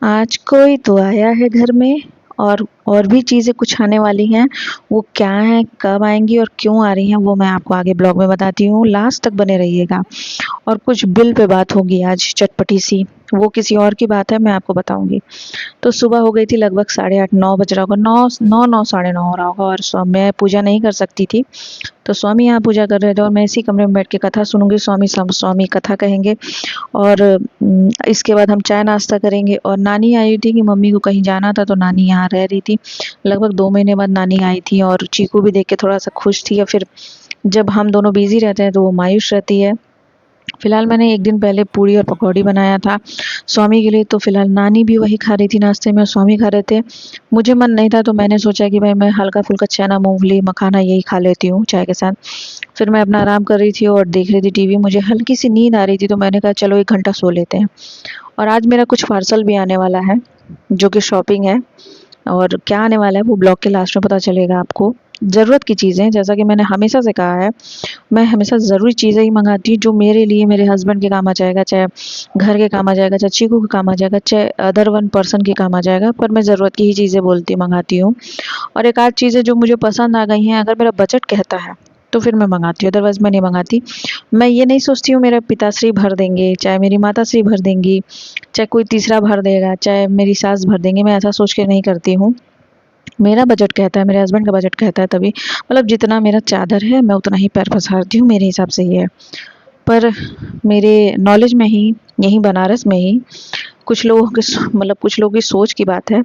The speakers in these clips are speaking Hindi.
आज कोई तो आया है घर में और भी चीज़ें कुछ आने वाली हैं। वो क्या है, कब आएँगी और क्यों आ रही हैं, वो मैं आपको आगे ब्लॉग में बताती हूँ। लास्ट तक बने रहिएगा। और कुछ बिल पे बात होगी आज चटपटी सी, वो किसी और की बात है, मैं आपको बताऊँगी। तो सुबह हो गई थी, लगभग 8:30 9 बज रहा होगा, 9 साढ़े 9 हो रहा होगा, और मैं पूजा नहीं कर सकती थी। तो स्वामी यहाँ पूजा कर रहे थे और मैं इसी कमरे में बैठ के कथा सुनूंगी। स्वामी कथा कहेंगे और इसके बाद हम चाय नाश्ता करेंगे। और नानी आई थी कि मम्मी को कहीं जाना था, तो नानी यहाँ रह रही थी। लगभग 2 महीने बाद नानी आई थी और चीकू भी देख के थोड़ा सा खुश थी। या फिर जब हम दोनों बिजी रहते हैं तो वो मायूस रहती है। फिलहाल मैंने एक दिन पहले पूड़ी और पकौड़ी बनाया था स्वामी के लिए, तो फिलहाल नानी भी वही खा रही थी नाश्ते में और स्वामी खा रहे थे। मुझे मन नहीं था, तो मैंने सोचा कि भाई मैं हल्का फुल्का चना मूंगफली मखाना यही खा लेती हूँ चाय के साथ। फिर मैं अपना आराम कर रही थी और देख रही थी टीवी। मुझे हल्की सी नींद आ रही थी, तो मैंने कहा चलो 1 घंटा सो लेते हैं। और आज मेरा कुछ पार्सल भी आने वाला है, जो कि शॉपिंग है। और क्या आने वाला है वो ब्लॉग के लास्ट में पता चलेगा आपको। ज़रूरत की चीज़ें, जैसा कि मैंने हमेशा से कहा है, मैं हमेशा ज़रूरी चीज़ें ही मँगाती हूँ जो मेरे लिए, मेरे हस्बैंड के काम आ जाएगा, चाहे घर के काम आ जाएगा, चाहे चीकू के काम आ जाएगा, चाहे अदर वन पर्सन के काम आ जाएगा, पर मैं ज़रूरत की ही चीज़ें मँगाती हूँ। और एक आध चीज़ें जो मुझे पसंद आ गई हैं, अगर मेरा बजट कहता है तो फिर मैं मँगाती हूँ, अदरवाइज़ मैं नहीं मँगाती। मैं ये नहीं सोचती हूँ मेरा पिताश्री भर देंगे, चाहे मेरी माताश्री भर देंगी, चाहे कोई तीसरा भर देगा, चाहे मेरी सास भर देंगे, मैं ऐसा सोच के नहीं करती हूँ। मेरा बजट कहता है, मेरे हस्बैंड का बजट कहता है, तभी मतलब जितना मेरा चादर है मैं उतना ही पैर पसारती हूँ, मेरे हिसाब से ये है। पर मेरे नॉलेज में ही, यहीं बनारस में ही कुछ लोगों की मतलब कुछ लोगों की सोच की बात है।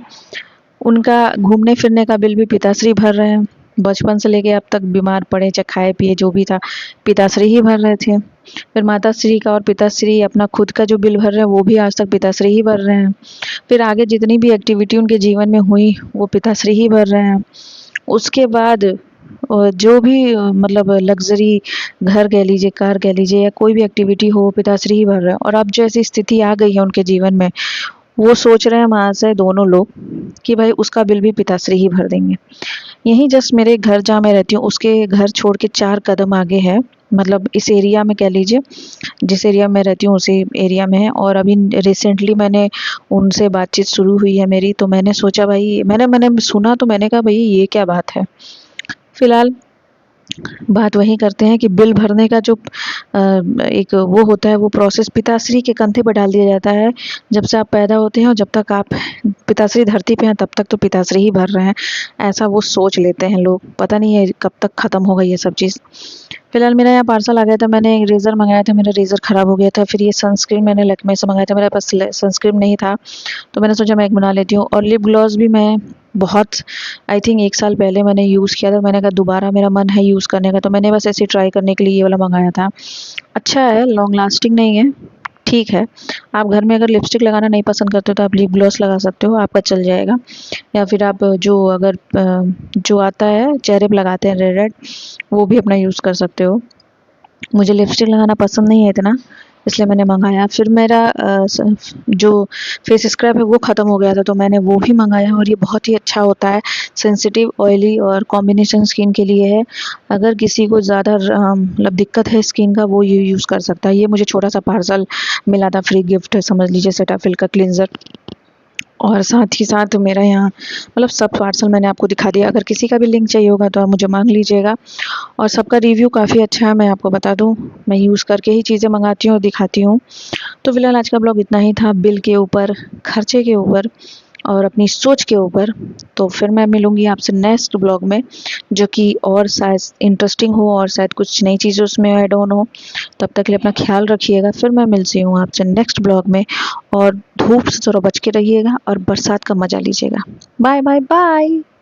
उनका घूमने फिरने का बिल भी पिताश्री भर रहे हैं। बचपन से लेके अब तक बीमार पड़े, चाहे खाए पिए जो भी था, पिताश्री ही भर रहे थे। फिर माताश्री का और पिताश्री अपना खुद का जो बिल भर रहे हैं, वो भी आज तक पिताश्री ही भर रहे हैं। फिर आगे जितनी भी एक्टिविटी उनके जीवन में हुई, वो पिताश्री ही भर रहे हैं। उसके बाद जो भी मतलब लग्ज़री घर कह लीजिए, कार कह लीजिए, या कोई भी एक्टिविटी हो, वो पिताश्री ही भर रहे हैं। और अब जो ऐसी स्थिति आ गई है उनके जीवन में, वो सोच रहे हैं महाशय दोनों लोग कि भाई उसका बिल भी पिताश्री ही भर देंगे। यहीं जस्ट मेरे घर जहाँ मैं रहती हूँ, उसके घर छोड़ के 4 कदम आगे है। मतलब इस एरिया में कह लीजिए, जिस एरिया में रहती हूँ उसी एरिया में है। और अभी रिसेंटली मैंने उनसे बातचीत शुरू हुई है मेरी, तो मैंने सोचा भाई, मैंने मैंने सुना तो मैंने कहा भई ये क्या बात है? फिलहाल बात वही करते हैं कि बिल भरने का जो एक वो होता है, वो प्रोसेस पिताश्री के कंधे पर डाल दिया जाता है। जब से आप पैदा होते हैं और जब तक आप पिताश्री धरती पे हैं, तब तक तो पिताश्री ही भर रहे हैं, ऐसा वो सोच लेते हैं लोग। पता नहीं है कब तक ख़त्म होगा ये सब चीज़। फिलहाल मेरा यहाँ पार्सल आ गया था, मैंने एक रेज़र मंगाया था, मेरा रेज़र ख़राब हो गया था। फिर ये सनस्क्रीन मैंने लैक्मे से मंगाया था, मेरे पास सनस्क्रीन नहीं था, तो मैंने सोचा मैं एक बना लेती हूँ। और लिप ग्लॉस भी मैं बहुत, आई थिंक 1 साल पहले मैंने यूज़ किया था, मैंने कहा दोबारा मेरा मन है यूज़ करने का, तो मैंने बस ऐसे ही ट्राई करने के लिए ये वाला मंगाया था। अच्छा है, लॉन्ग लास्टिंग नहीं है, ठीक है। आप घर में अगर लिपस्टिक लगाना नहीं पसंद करते हो, तो आप लिप ग्लॉस लगा सकते हो, आपका चल जाएगा। या फिर आप जो अगर जो आता है चेहरे पे लगाते हैं रेड रेड, वो भी अपना यूज़ कर सकते हो। मुझे लिपस्टिक लगाना पसंद नहीं है इतना, इसलिए मैंने मंगाया। फिर मेरा जो फेस स्क्रब है वो ख़त्म हो गया था, तो मैंने वो भी मंगाया, और ये बहुत ही अच्छा होता है। सेंसिटिव, ऑयली और कॉम्बिनेशन स्किन के लिए है। अगर किसी को ज़्यादा मतलब दिक्कत है स्किन का, वो ये यूज़ कर सकता है। ये मुझे छोटा सा पार्सल मिला था, फ्री गिफ्ट समझ लीजिए, सेटाफिल का क्लींजर। और साथ ही साथ मेरा यहाँ मतलब सब पार्सल मैंने आपको दिखा दिया। अगर किसी का भी लिंक चाहिए होगा तो आप मुझे मांग लीजिएगा। और सबका रिव्यू काफ़ी अच्छा है, मैं आपको बता दूँ। मैं यूज़ करके ही चीज़ें मंगाती हूँ और दिखाती हूँ। तो फिलहाल आज का ब्लॉग इतना ही था, बिल के ऊपर, खर्चे के ऊपर और अपनी सोच के ऊपर। तो फिर मैं मिलूँगी आपसे नेक्स्ट ब्लॉग में, जो कि और शायद इंटरेस्टिंग हो और शायद कुछ नई चीज़ें उसमें ऐड ऑन हो। तब तक के लिए अपना ख्याल रखिएगा। फिर मैं मिलती हूँ आपसे नेक्स्ट ब्लॉग में। और धूप से थोड़ा बच के रहिएगा और बरसात का मज़ा लीजिएगा। Bye bye bye.